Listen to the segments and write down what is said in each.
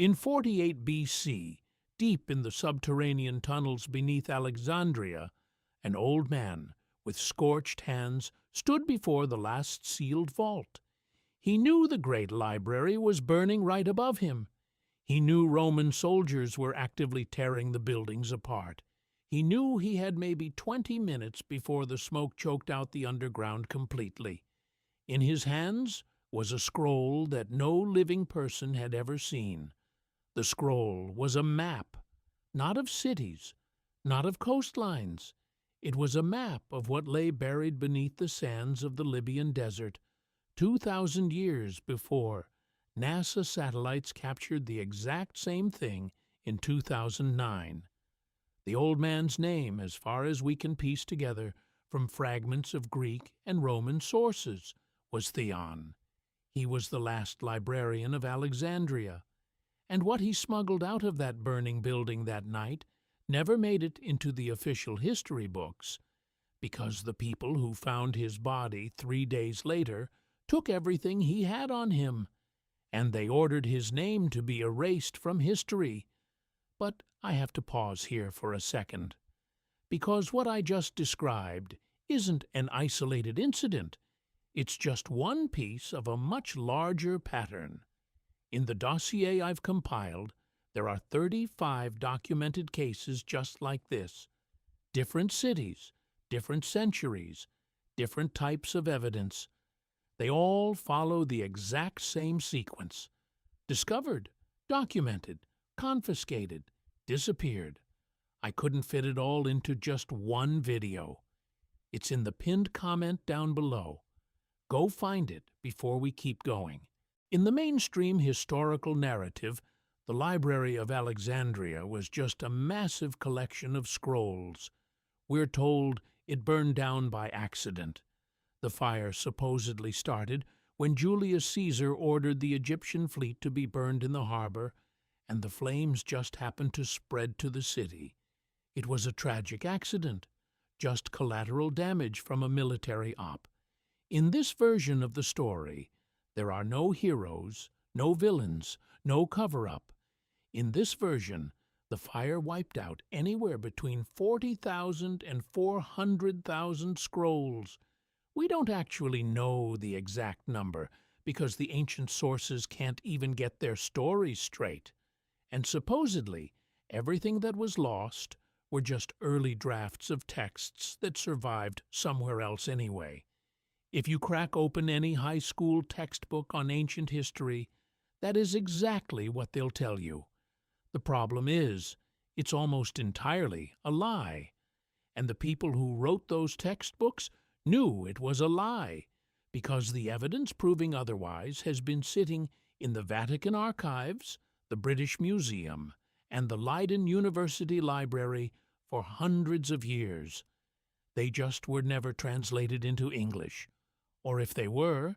In 48 BC, deep in the subterranean tunnels beneath Alexandria, an old man with scorched hands stood before the last sealed vault. He knew the Great Library was burning right above him. He knew Roman soldiers were actively tearing the buildings apart. He knew he had maybe 20 minutes before the smoke choked out the underground completely. In his hands was a scroll that no living person had ever seen. The scroll was a map, not of cities, not of coastlines. It was a map of what lay buried beneath the sands of the Libyan desert 2,000 years before NASA satellites captured the exact same thing in 2009. The old man's name, as far as we can piece together from fragments of Greek and Roman sources, was Theon. He was the last librarian of Alexandria, and what he smuggled out of that burning building that night never made it into the official history books, because the people who found his body 3 days later took everything he had on him, and they ordered his name to be erased from history. But I have to pause here for a second, because what I just described isn't an isolated incident. It's just one piece of a much larger pattern. In the dossier I've compiled, there are 35 documented cases just like this. Different cities, different centuries, different types of evidence. They all follow the exact same sequence. Discovered, documented, confiscated, disappeared. I couldn't fit it all into just one video. It's in the pinned comment down below. Go find it before we keep going. In the mainstream historical narrative, the Library of Alexandria was just a massive collection of scrolls. We're told it burned down by accident. The fire supposedly started when Julius Caesar ordered the Egyptian fleet to be burned in the harbor, and the flames just happened to spread to the city. It was a tragic accident, just collateral damage from a military op. In this version of the story, there are no heroes, no villains, no cover-up. In this version, the fire wiped out anywhere between 40,000 and 400,000 scrolls. We don't actually know the exact number because the ancient sources can't even get their stories straight. And supposedly, everything that was lost were just early drafts of texts that survived somewhere else anyway. If you crack open any high school textbook on ancient history, that is exactly what they'll tell you. The problem is, it's almost entirely a lie. And the people who wrote those textbooks knew it was a lie, because the evidence proving otherwise has been sitting in the Vatican Archives, the British Museum, and the Leiden University Library for hundreds of years. They just were never translated into English. Or if they were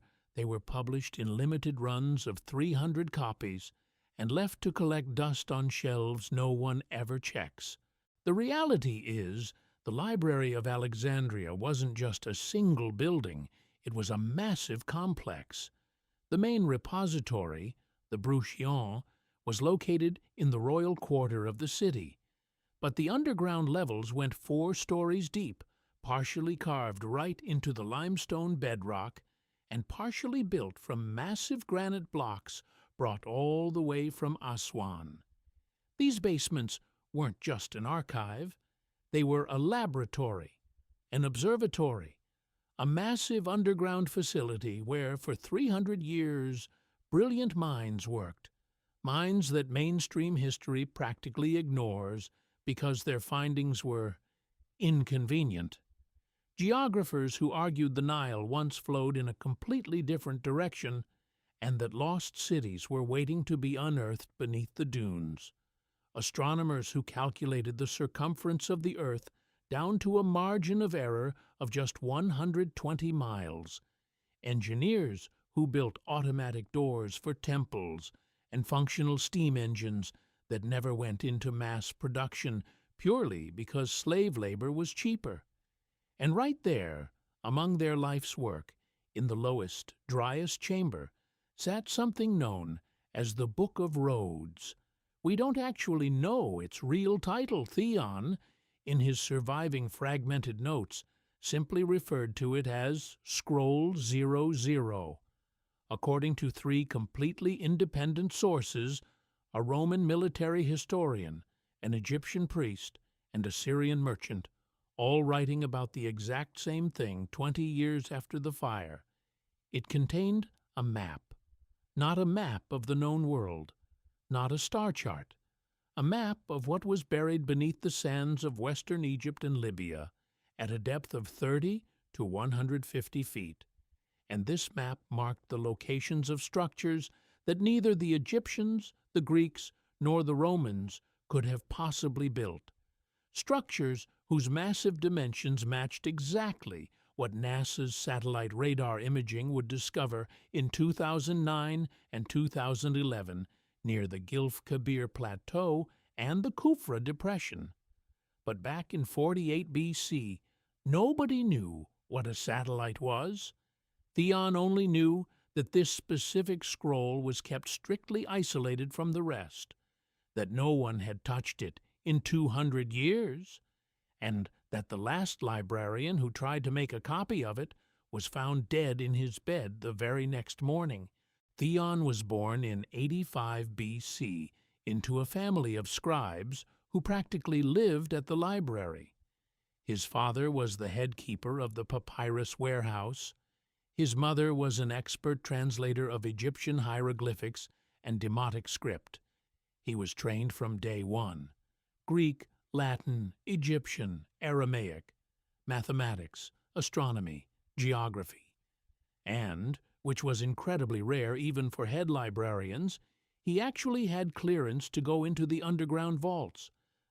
published in limited runs of 300 copies and left to collect dust on shelves no one ever checks. The reality is, the Library of Alexandria wasn't just a single building, it was a massive complex. The main repository, the Bruchion, was located in the royal quarter of the city. But the underground levels went 4 stories deep, partially carved right into the limestone bedrock, and partially built from massive granite blocks brought all the way from Aswan. These basements weren't just an archive. They were a laboratory, an observatory, a massive underground facility where, for 300 years, brilliant minds worked, minds that mainstream history practically ignores because their findings were inconvenient. Geographers who argued the Nile once flowed in a completely different direction and that lost cities were waiting to be unearthed beneath the dunes. Astronomers who calculated the circumference of the Earth down to a margin of error of just 120 miles. Engineers who built automatic doors for temples and functional steam engines that never went into mass production purely because slave labor was cheaper. And right there, among their life's work, in the lowest, driest chamber, sat something known as the Book of Roads. We don't actually know its real title. Theon, in his surviving fragmented notes, simply referred to it as Scroll 00. According to three completely independent sources, a Roman military historian, an Egyptian priest, and a Syrian merchant, all writing about the exact same thing 20 years after the fire. It contained a map. Not a map of the known world, not a star chart, a map of what was buried beneath the sands of western Egypt and Libya at a depth of 30 to 150 feet. And this map marked the locations of structures that neither the Egyptians, the Greeks, nor the Romans could have possibly built. Structures whose massive dimensions matched exactly what NASA's satellite radar imaging would discover in 2009 and 2011 near the Gilf Kabir Plateau and the Kufra Depression. But back in 48 BC, nobody knew what a satellite was. Theon only knew that this specific scroll was kept strictly isolated from the rest, that no one had touched it in 200 years, and that the last librarian who tried to make a copy of it was found dead in his bed the very next morning. Theon was born in 85 BC into a family of scribes who practically lived at the library. His father was the head keeper of the papyrus warehouse. His mother was an expert translator of Egyptian hieroglyphics and Demotic script. He was trained from day one. Greek, Latin, Egyptian, Aramaic, mathematics, astronomy, geography. And, which was incredibly rare even for head librarians, he actually had clearance to go into the underground vaults.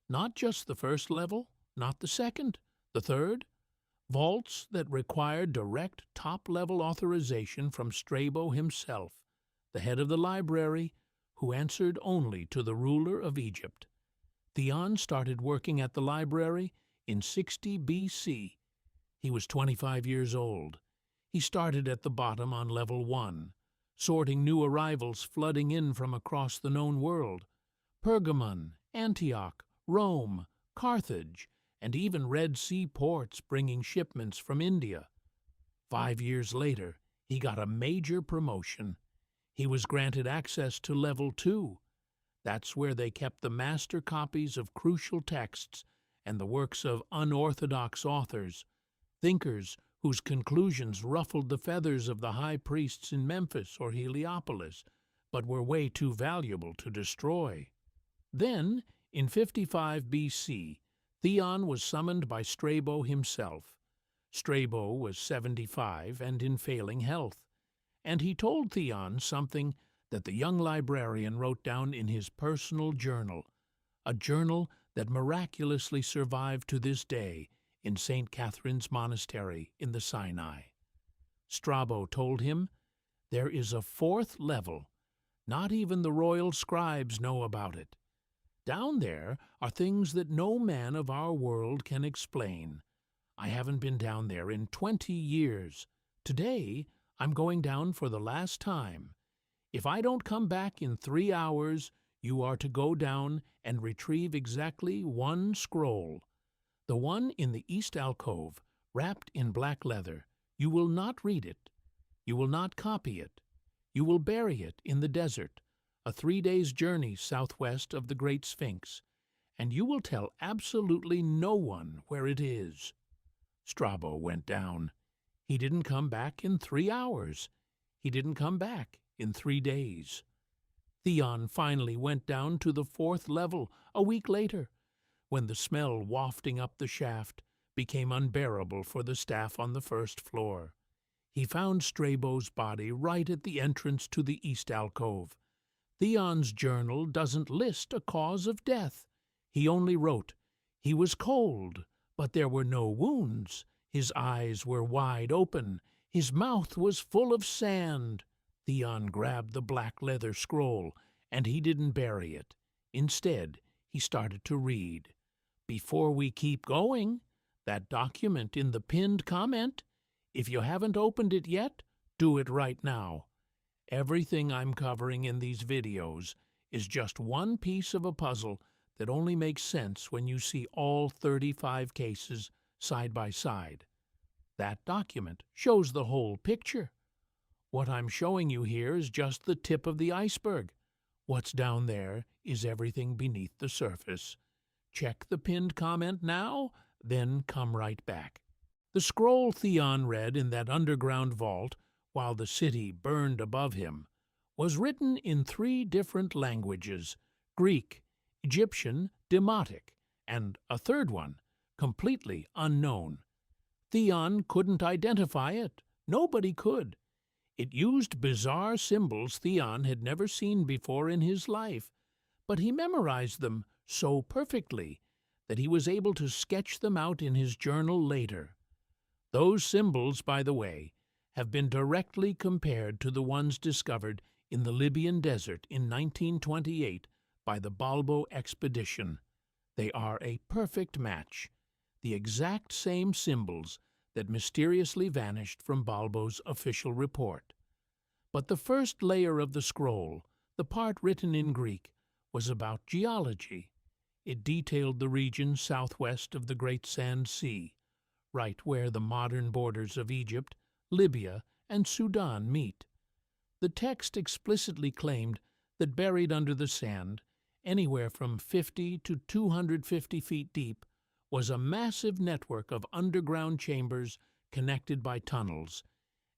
Not just the first level, not the second, the third. Vaults that required direct top-level authorization from Strabo himself, the head of the library, who answered only to the ruler of Egypt. Theon started working at the library in 60 BC. He was 25 years old. He started at the bottom on level 1, sorting new arrivals flooding in from across the known world. Pergamon, Antioch, Rome, Carthage, and even Red Sea ports bringing shipments from India. 5 years later, he got a major promotion. He was granted access to level 2. That's where they kept the master copies of crucial texts and the works of unorthodox authors, thinkers whose conclusions ruffled the feathers of the high priests in Memphis or Heliopolis, but were way too valuable to destroy. Then, in 55 BC, Theon was summoned by Strabo himself. Strabo was 75 and in failing health, and he told Theon something that the young librarian wrote down in his personal journal, a journal that miraculously survived to this day in St. Catherine's Monastery in the Sinai. Strabo told him, "There is a fourth level. Not even the royal scribes know about it. Down there are things that no man of our world can explain. I haven't been down there in 20 years. Today, I'm going down for the last time. If I don't come back in 3 hours, you are to go down and retrieve exactly one scroll. The one in the east alcove, wrapped in black leather. You will not read it. You will not copy it. You will bury it in the desert, a 3 days' journey southwest of the Great Sphinx, and you will tell absolutely no one where it is." Strabo went down. He didn't come back in 3 hours. He didn't come back in 3 days. Theon finally went down to the 4th level a week later, when the smell wafting up the shaft became unbearable for the staff on the 1st floor. He found Strabo's body right at the entrance to the east alcove. Theon's journal doesn't list a cause of death. He only wrote, "He was cold, but there were no wounds. His eyes were wide open. His mouth was full of sand." Theon grabbed the black leather scroll, and he didn't bury it. Instead, he started to read. "Before we keep going, that document in the pinned comment, if you haven't opened it yet, do it right now. Everything I'm covering in these videos is just one piece of a puzzle that only makes sense when you see all 35 cases side by side. That document shows the whole picture. What I'm showing you here is just the tip of the iceberg. What's down there is everything beneath the surface. Check the pinned comment now, then come right back. The scroll Theon read in that underground vault while the city burned above him was written in 3 different languages: Greek, Egyptian, Demotic, and a third one, completely unknown. Theon couldn't identify it. Nobody could. It used bizarre symbols Theon had never seen before in his life, but he memorized them so perfectly that he was able to sketch them out in his journal later. Those symbols, by the way, have been directly compared to the ones discovered in the Libyan desert in 1928 by the Balbo expedition. They are a perfect match, the exact same symbols that mysteriously vanished from Balbo's official report. But the first layer of the scroll, the part written in Greek, was about geology. It detailed the region southwest of the Great Sand Sea, right where the modern borders of Egypt, Libya, and Sudan meet. The text explicitly claimed that buried under the sand, anywhere from 50 to 250 feet deep, was a massive network of underground chambers connected by tunnels,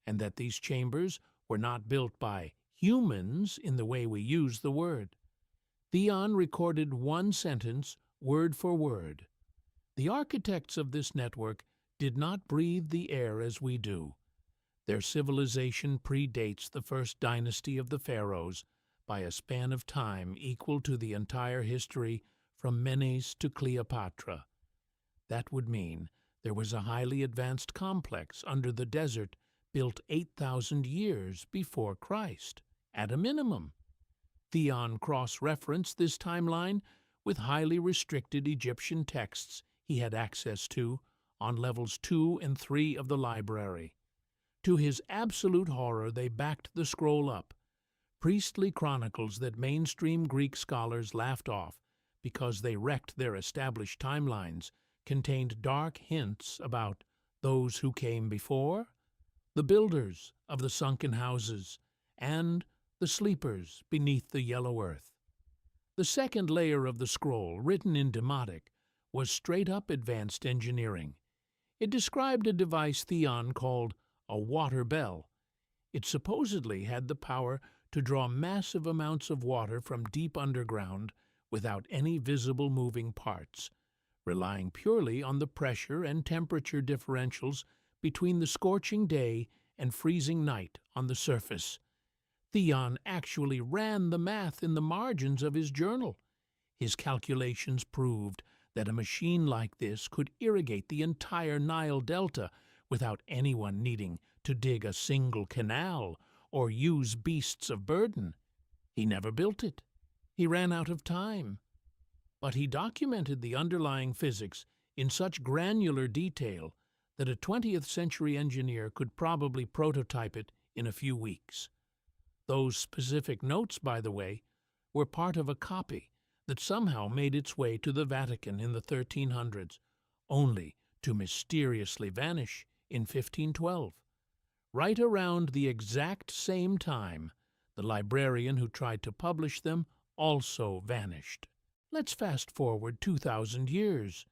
and that these chambers were not built by humans in the way we use the word. Theon recorded one sentence, word for word. The architects of this network did not breathe the air as we do. Their civilization predates the first dynasty of the pharaohs by a span of time equal to the entire history from Menes to Cleopatra. That would mean there was a highly advanced complex under the desert built 8,000 years before Christ, at a minimum. Theon cross-referenced this timeline with highly restricted Egyptian texts he had access to on levels 2 and 3 of the library. To his absolute horror, they backed the scroll up, priestly chronicles that mainstream Greek scholars laughed off because they wrecked their established timelines, contained dark hints about those who came before, the builders of the sunken houses, and the sleepers beneath the yellow earth. The second layer of the scroll, written in Demotic, was straight-up advanced engineering. It described a device Theon called a water bell. It supposedly had the power to draw massive amounts of water from deep underground without any visible moving parts, relying purely on the pressure and temperature differentials between the scorching day and freezing night on the surface. Theon actually ran the math in the margins of his journal. His calculations proved that a machine like this could irrigate the entire Nile Delta without anyone needing to dig a single canal or use beasts of burden. He never built it. He ran out of time. But he documented the underlying physics in such granular detail that a 20th century engineer could probably prototype it in a few weeks. Those specific notes, by the way, were part of a copy that somehow made its way to the Vatican in the 1300s, only to mysteriously vanish in 1512. Right around the exact same time, the librarian who tried to publish them also vanished. Let's fast forward 2,000 years.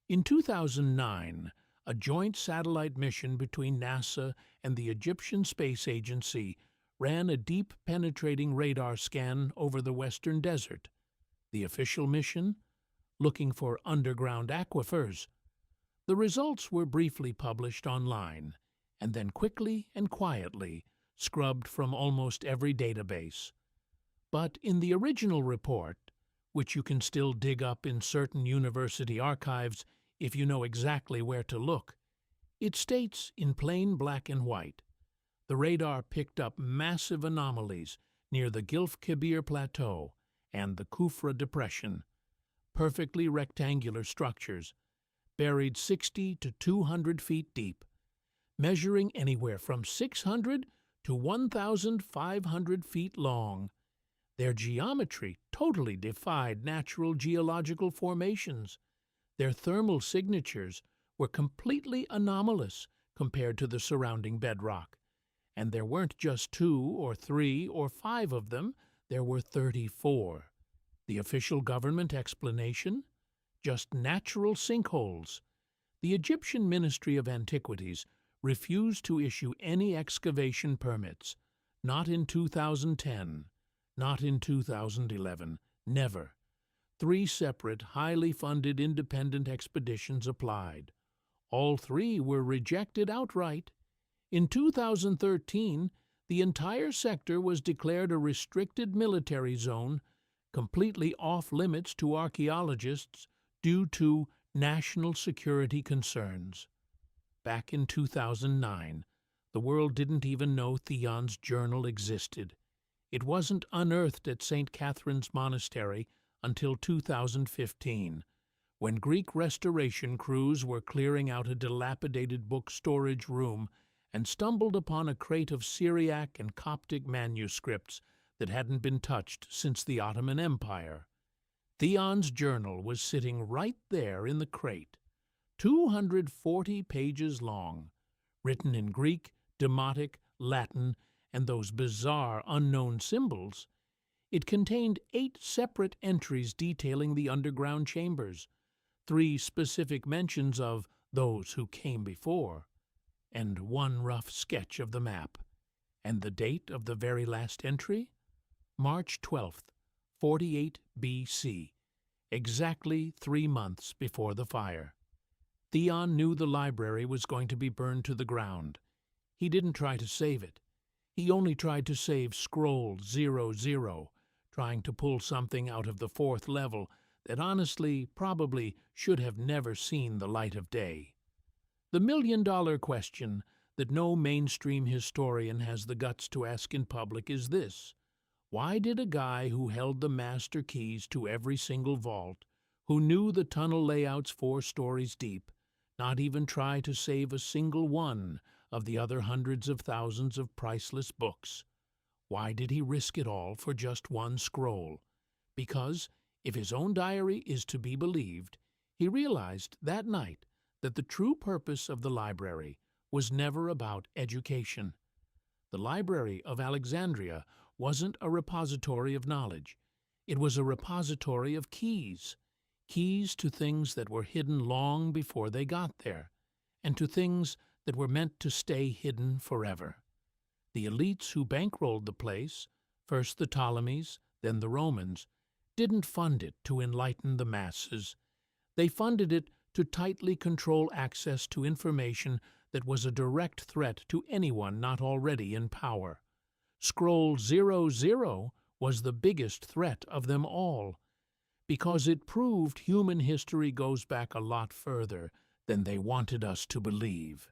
In 2009, a joint satellite mission between NASA and the Egyptian Space Agency ran a deep penetrating radar scan over the western desert. The official mission? Looking for underground aquifers. The results were briefly published online, and then quickly and quietly scrubbed from almost every database. But in the original report, which you can still dig up in certain university archives if you know exactly where to look, it states in plain black and white, the radar picked up massive anomalies near the Gilf Kebir Plateau and the Kufra Depression, perfectly rectangular structures, buried 60 to 200 feet deep, measuring anywhere from 600 to 1,500 feet long. Their geometry totally defied natural geological formations. Their thermal signatures were completely anomalous compared to the surrounding bedrock. And there weren't just 2 or 3 or 5 of them, there were 34. The official government explanation? Just natural sinkholes. The Egyptian Ministry of Antiquities refused to issue any excavation permits. Not in 2010, not in 2011, never. 3 separate, highly funded independent expeditions applied. All 3 were rejected outright. In 2013, the entire sector was declared a restricted military zone, completely off-limits to archaeologists due to national security concerns. Back in 2009, the world didn't even know Theon's journal existed. It wasn't unearthed at St. Catherine's Monastery until 2015, when Greek restoration crews were clearing out a dilapidated book storage room and stumbled upon a crate of Syriac and Coptic manuscripts that hadn't been touched since the Ottoman Empire. Theon's journal was sitting right there in the crate, 240 pages long, written in Greek, Demotic, Latin, and those bizarre unknown symbols. It contained 8 separate entries detailing the underground chambers, 3 specific mentions of those who came before, and 1 rough sketch of the map. And the date of the very last entry? March 12th, 48 B.C., exactly 3 months before the fire. Theon knew the library was going to be burned to the ground. He didn't try to save it. He only tried to save Scroll 00, trying to pull something out of the 4th level that honestly probably should have never seen the light of day. The million-dollar question that no mainstream historian has the guts to ask in public is this: why did a guy who held the master keys to every single vault, who knew the tunnel layouts 4 stories deep, not even try to save a single one of the other hundreds of thousands of priceless books? Why did he risk it all for just 1 scroll? Because, if his own diary is to be believed, he realized that night that the true purpose of the library was never about education. The Library of Alexandria wasn't a repository of knowledge. It was a repository of keys. Keys to things that were hidden long before they got there, and to things that were meant to stay hidden forever. The elites who bankrolled the place, first the Ptolemies, then the Romans, didn't fund it to enlighten the masses. They funded it to tightly control access to information that was a direct threat to anyone not already in power. Scroll 00 was the biggest threat of them all, because it proved human history goes back a lot further than they wanted us to believe.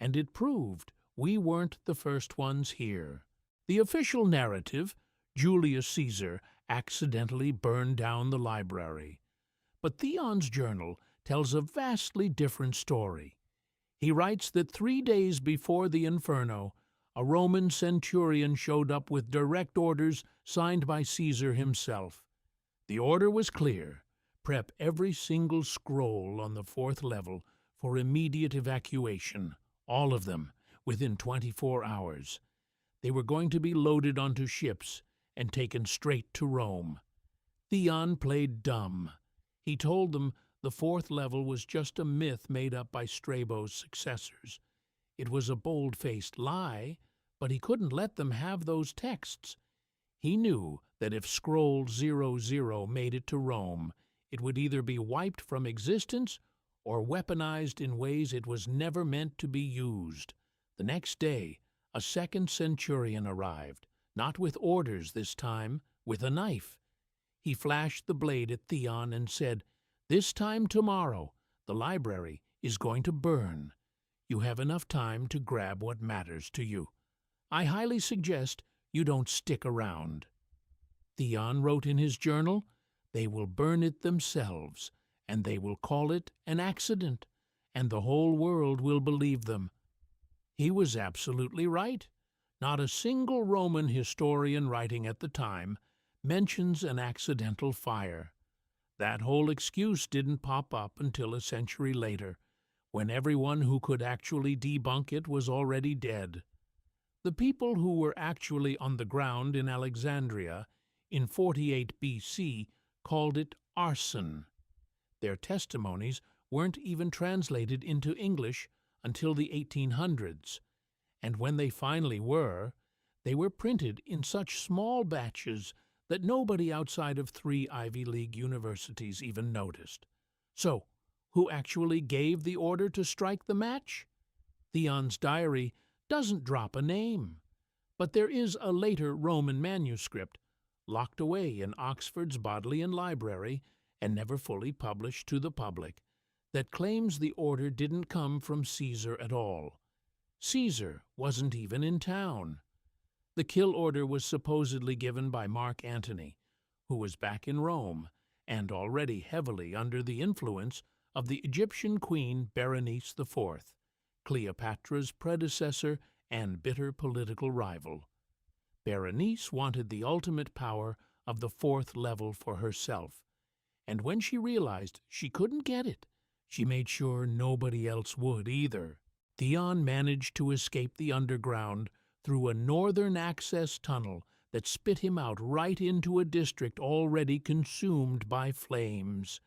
And it proved we weren't the first ones here. The official narrative, Julius Caesar accidentally burned down the library. But Theon's journal tells a vastly different story. He writes that 3 days before the Inferno, a Roman centurion showed up with direct orders signed by Caesar himself. The order was clear: prep every single scroll on the 4th level for immediate evacuation, all of them, within 24 hours. They were going to be loaded onto ships and taken straight to Rome. Theon played dumb. He told them the 4th level was just a myth made up by Strabo's successors. It was a bold-faced lie, but he couldn't let them have those texts. He knew that if Scroll 00 made it to Rome, it would either be wiped from existence or weaponized in ways it was never meant to be used. The next day, a second centurion arrived, not with orders this time, with a knife. He flashed the blade at Theon and said, "This time tomorrow, the library is going to burn. You have enough time to grab what matters to you. I highly suggest you don't stick around." Theon wrote in his journal, "They will burn it themselves, and they will call it an accident, and the whole world will believe them." He was absolutely right. Not a single Roman historian writing at the time mentions an accidental fire. That whole excuse didn't pop up until a century later, when everyone who could actually debunk it was already dead. The people who were actually on the ground in Alexandria in 48 BC called it arson. Their testimonies weren't even translated into English until the 1800s, and when they finally were, they were printed in such small batches that nobody outside of 3 Ivy League universities even noticed. So, who actually gave the order to strike the match? Theon's diary doesn't drop a name, but there is a later Roman manuscript, locked away in Oxford's Bodleian Library and never fully published to the public, that claims the order didn't come from Caesar at all. Caesar wasn't even in town. The kill order was supposedly given by Mark Antony, who was back in Rome and already heavily under the influence of the Egyptian queen Berenice IV, Cleopatra's predecessor and bitter political rival. Berenice wanted the ultimate power of the 4th level for herself, and when she realized she couldn't get it, she made sure nobody else would either. Theon managed to escape the underground through a northern access tunnel that spit him out right into a district already consumed by flames.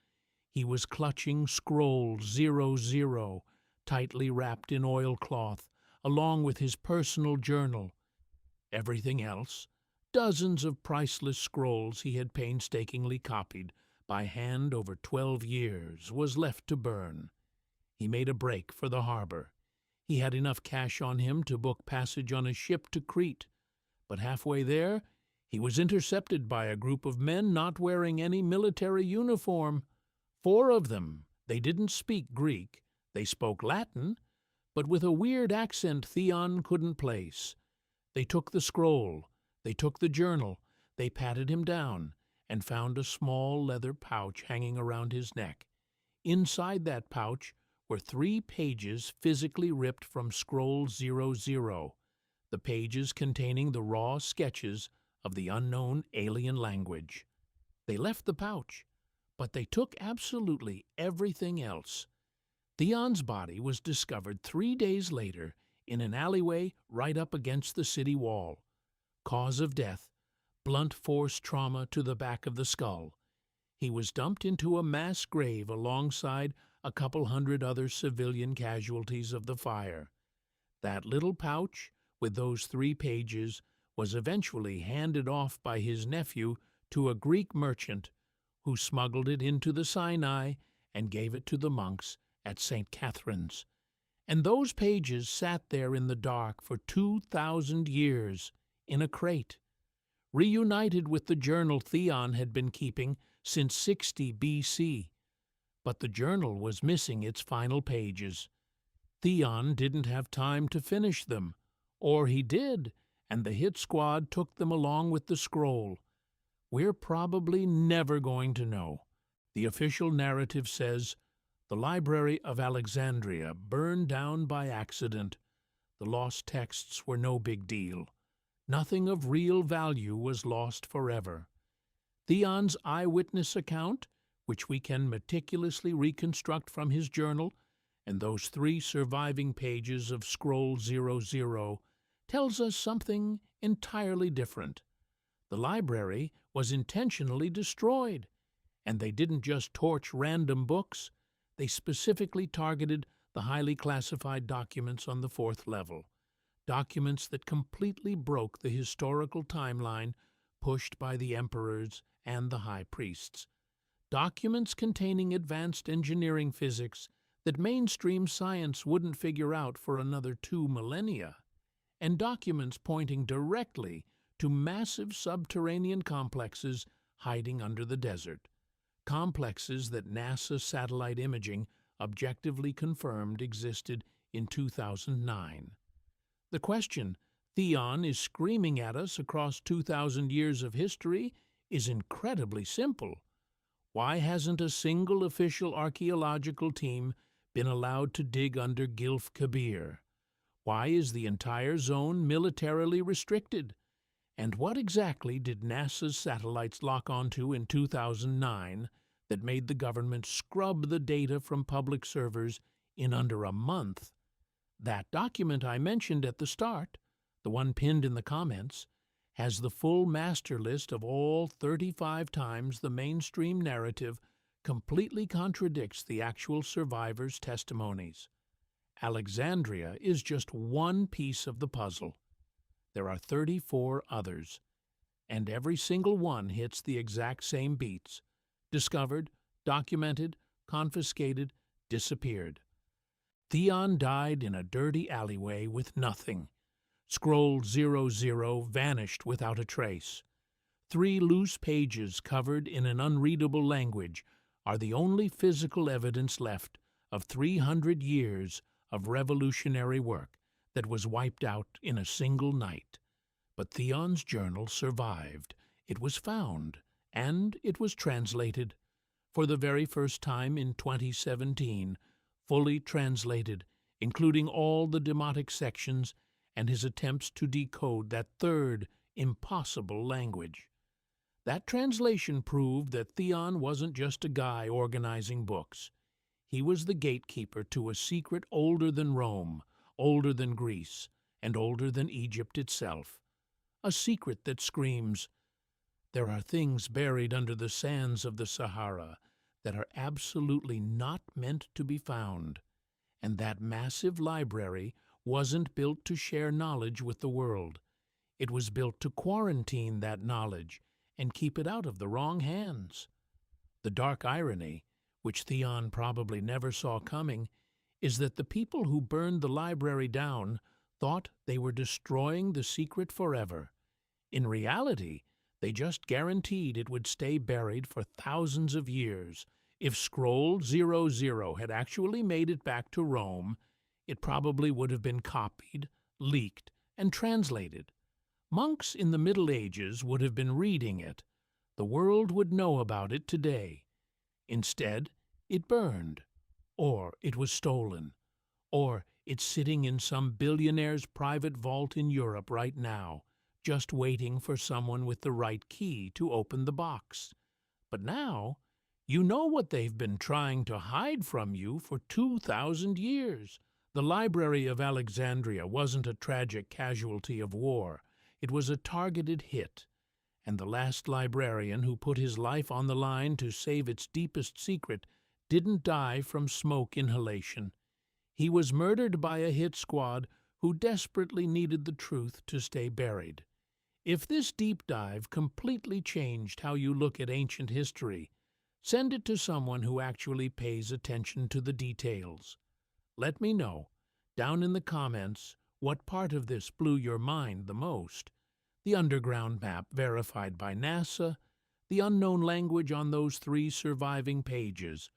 He was clutching scroll 00, tightly wrapped in oilcloth, along with his personal journal. Everything else, dozens of priceless scrolls he had painstakingly copied by hand over 12 years, was left to burn. He made a break for the harbor. He had enough cash on him to book passage on a ship to Crete, but halfway there he was intercepted by a group of men not wearing any military uniform. 4 of them. They didn't speak Greek. They spoke Latin, but with a weird accent Theon couldn't place. They took the scroll, they took the journal, they patted him down, and found a small leather pouch hanging around his neck. Inside that pouch were 3 pages physically ripped from scroll 00, the pages containing the raw sketches of the unknown alien language. They left the pouch, but they took absolutely everything else. Theon's body was discovered 3 days later in an alleyway right up against the city wall. Cause of death: blunt force trauma to the back of the skull. He was dumped into a mass grave alongside a couple hundred other civilian casualties of the fire. That little pouch with those 3 pages was eventually handed off by his nephew to a Greek merchant, who smuggled it into the Sinai and gave it to the monks at St. Catherine's. And those pages sat there in the dark for 2,000 years, in a crate, reunited with the journal Theon had been keeping since 60 BC. But the journal was missing its final pages. Theon didn't have time to finish them, or he did, and the hit squad took them along with the scroll. We're probably never going to know. The official narrative says, "The Library of Alexandria burned down by accident. The lost texts were no big deal. Nothing of real value was lost forever." Theon's eyewitness account, which we can meticulously reconstruct from his journal, and those 3 surviving pages of scroll 00, tells us something entirely different. The library was intentionally destroyed, and they didn't just torch random books. They specifically targeted the highly classified documents on the 4th level, documents that completely broke the historical timeline pushed by the emperors and the high priests, documents containing advanced engineering physics that mainstream science wouldn't figure out for another 2 millennia, and documents pointing directly to massive subterranean complexes hiding under the desert, complexes that NASA satellite imaging objectively confirmed existed in 2009. The question Theon is screaming at us across 2,000 years of history is incredibly simple. Why hasn't a single official archaeological team been allowed to dig under Gilf Kabir? Why is the entire zone militarily restricted? And what exactly did NASA's satellites lock onto in 2009 that made the government scrub the data from public servers in under a month? That document I mentioned at the start, the one pinned in the comments, has the full master list of all 35 times the mainstream narrative completely contradicts the actual survivors' testimonies. Alexandria is just one piece of the puzzle. There are 34 others, and every single one hits the exact same beats: discovered, documented, confiscated, disappeared. Theon died in a dirty alleyway with nothing. Scroll 00 vanished without a trace. 3 loose pages covered in an unreadable language are the only physical evidence left of 300 years of revolutionary work that was wiped out in a single night. But Theon's journal survived. It was found, and it was translated. For the very first time in 2017, fully translated, including all the demotic sections and his attempts to decode that third, impossible language. That translation proved that Theon wasn't just a guy organizing books. He was the gatekeeper to a secret older than Rome, older than Greece, and older than Egypt itself. A secret that screams, "There are things buried under the sands of the Sahara that are absolutely not meant to be found." And that massive library wasn't built to share knowledge with the world. It was built to quarantine that knowledge and keep it out of the wrong hands. The dark irony, which Theon probably never saw coming, is that the people who burned the library down thought they were destroying the secret forever. In reality, they just guaranteed it would stay buried for thousands of years. If Scroll 00 had actually made it back to Rome, it probably would have been copied, leaked, and translated. Monks in the Middle Ages would have been reading it. The world would know about it today. Instead, it burned, or it was stolen, or it's sitting in some billionaire's private vault in Europe right now, just waiting for someone with the right key to open the box. But now, you know what they've been trying to hide from you for 2,000 years. The Library of Alexandria wasn't a tragic casualty of war. It was a targeted hit. And the last librarian who put his life on the line to save its deepest secret didn't die from smoke inhalation. He was murdered by a hit squad who desperately needed the truth to stay buried. If this deep dive completely changed how you look at ancient history, send it to someone who actually pays attention to the details. Let me know, down in the comments, what part of this blew your mind the most. The underground map verified by NASA, the unknown language on those 3 surviving pages,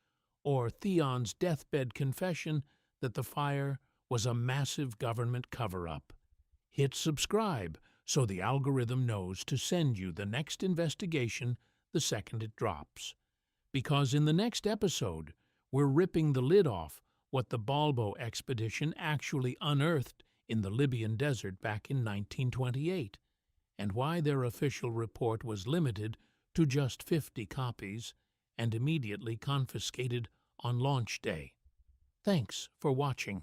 or Theon's deathbed confession that the fire was a massive government cover-up. Hit subscribe so the algorithm knows to send you the next investigation the second it drops. Because in the next episode, we're ripping the lid off what the Balbo expedition actually unearthed in the Libyan desert back in 1928, and why their official report was limited to just 50 copies and immediately confiscated on launch day. Thanks for watching.